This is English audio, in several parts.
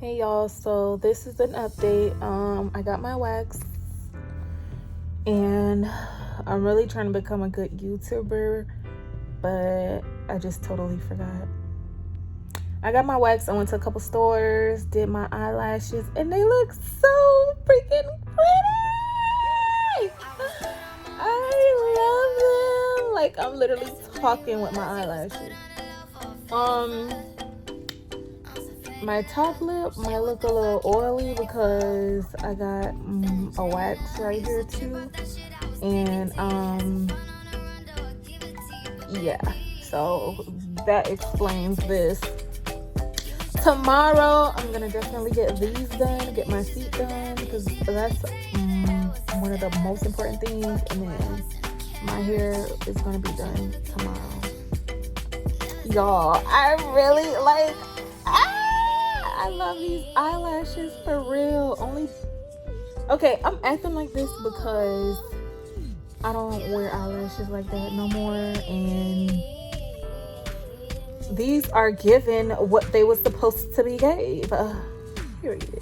Hey y'all, so this is an update. I got my wax and I'm really trying to become a good YouTuber, but I just totally forgot. I got my wax, I went to a couple stores, did my eyelashes, and they look so freaking pretty. I love them. Like, I'm literally talking with my eyelashes. My top lip might look a little oily because I got a wax right here too, and yeah, so that explains this. Tomorrow I'm gonna definitely get these done, get my feet done, because that's one of the most important things, and then my hair is gonna be done tomorrow. Y'all, I really like, I love these eyelashes for real. Okay, I'm acting like this because I don't wear eyelashes like that no more, and these are given what they were supposed to be gave. Period.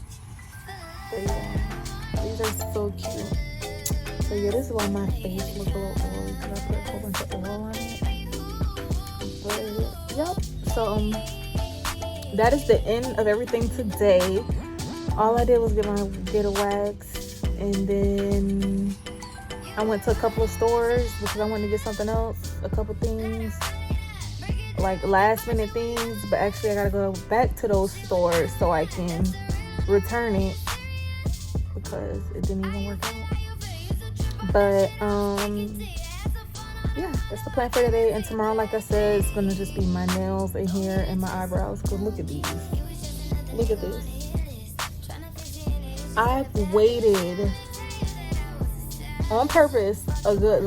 There you go. These are so cute. So yeah, this is why my face looks a little oily, because I put a whole bunch of oil on it. But yep. So that is the end of everything today. All I did was get a wax, and then I went to a couple of stores because I wanted to get something else, a couple things, like last minute things, but actually I gotta go back to those stores so I can return it because it didn't even work out. But yeah, that's the plan for today. And tomorrow, like I said, it's gonna just be my nails and hair and my eyebrows. Cause look at these. Look at this. I've waited on purpose a good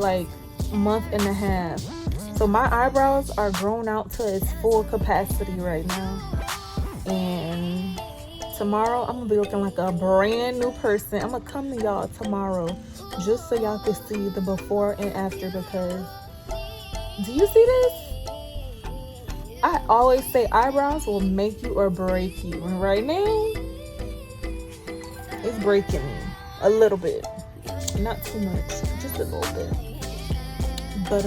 month and a half. So my eyebrows are grown out to its full capacity right now. And tomorrow I'm gonna be looking like a brand new person. I'm gonna come to y'all tomorrow just so y'all can see the before and after, because do you see this? I always say eyebrows will make you or break you, and right now it's breaking me a little bit, not too much, just a little bit. But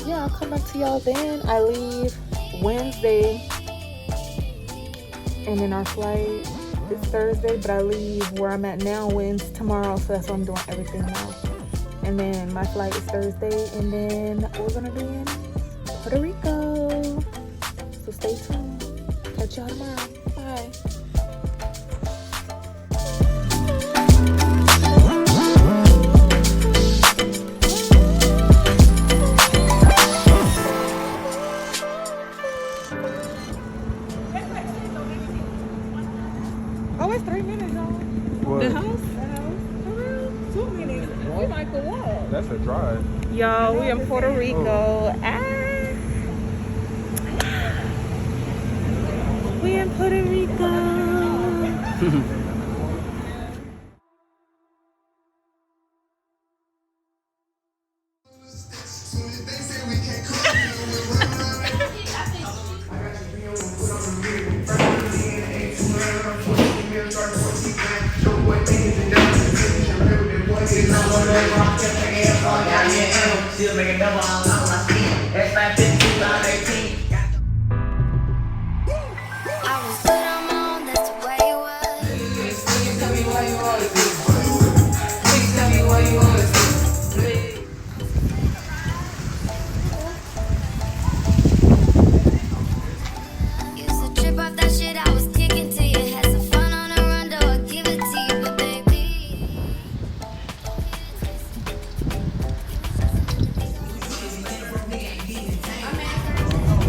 yeah, I'll come back to y'all then. I leave Wednesday, and then our flight is Thursday, but I leave where I'm at now tomorrow, so that's why I'm doing everything now. And then my flight is Thursday, and then we're gonna be in Puerto Rico. So stay tuned. Catch y'all tomorrow. Bye. Oh, it's 3 minutes, y'all. What? The house? 2 minutes. We might go walk. That's a drive. Y'all, we in Puerto Rico. We in Puerto Rico. Still making double on my skin. That's 550, 2018. I was good, I'm on, that's the way it was. Please tell me why you always do. Please tell me why you always do. Used to trip off that shit I was kicking to you. Had some fun on a run, though I give it to you, but baby.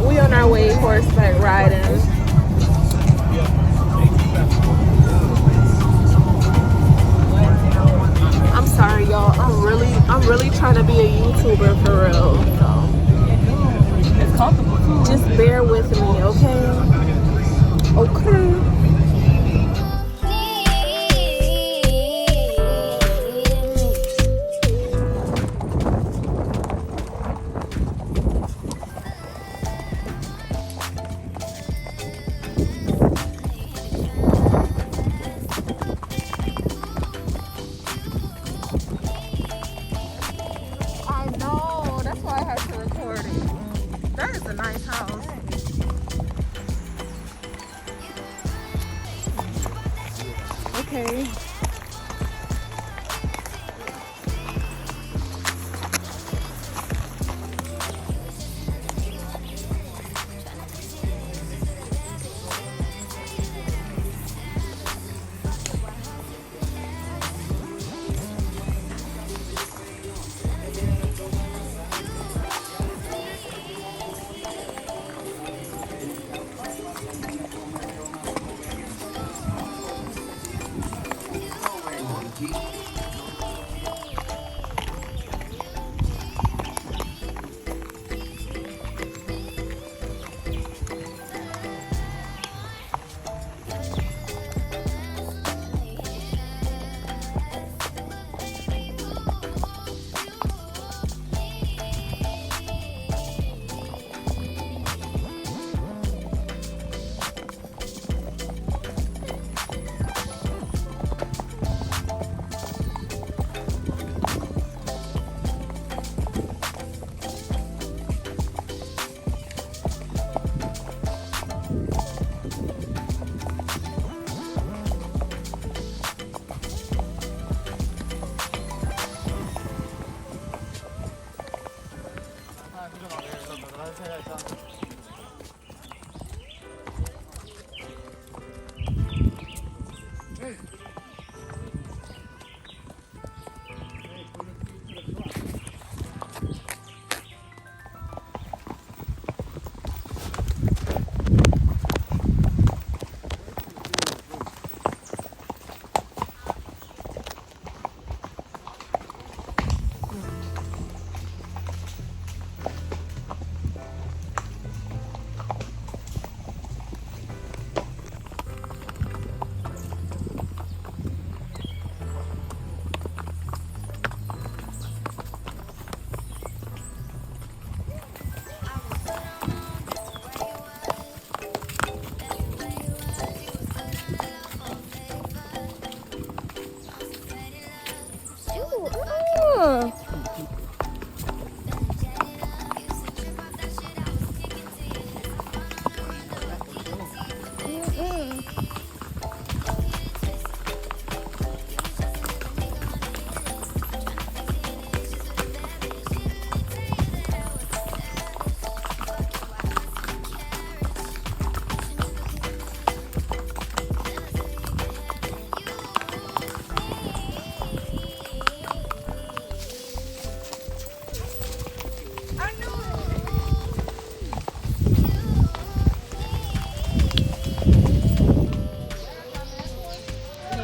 We on our way horseback riding. I'm sorry, y'all. I'm really trying to be a YouTuber for real. So it's comfortable too. Just bear with me, okay? Okay. Okay.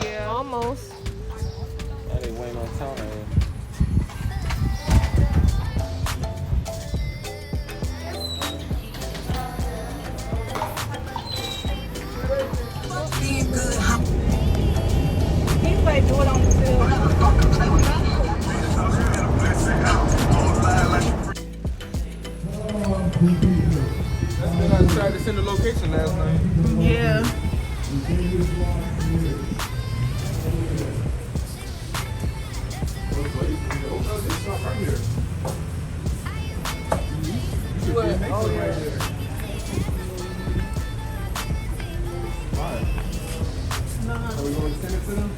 Yeah. Almost. I didn't wait on time. He's like, do it on the field. That's when I tried to send the location last night. Yeah. Oh, yeah. Why? No. Are we going to send it to them?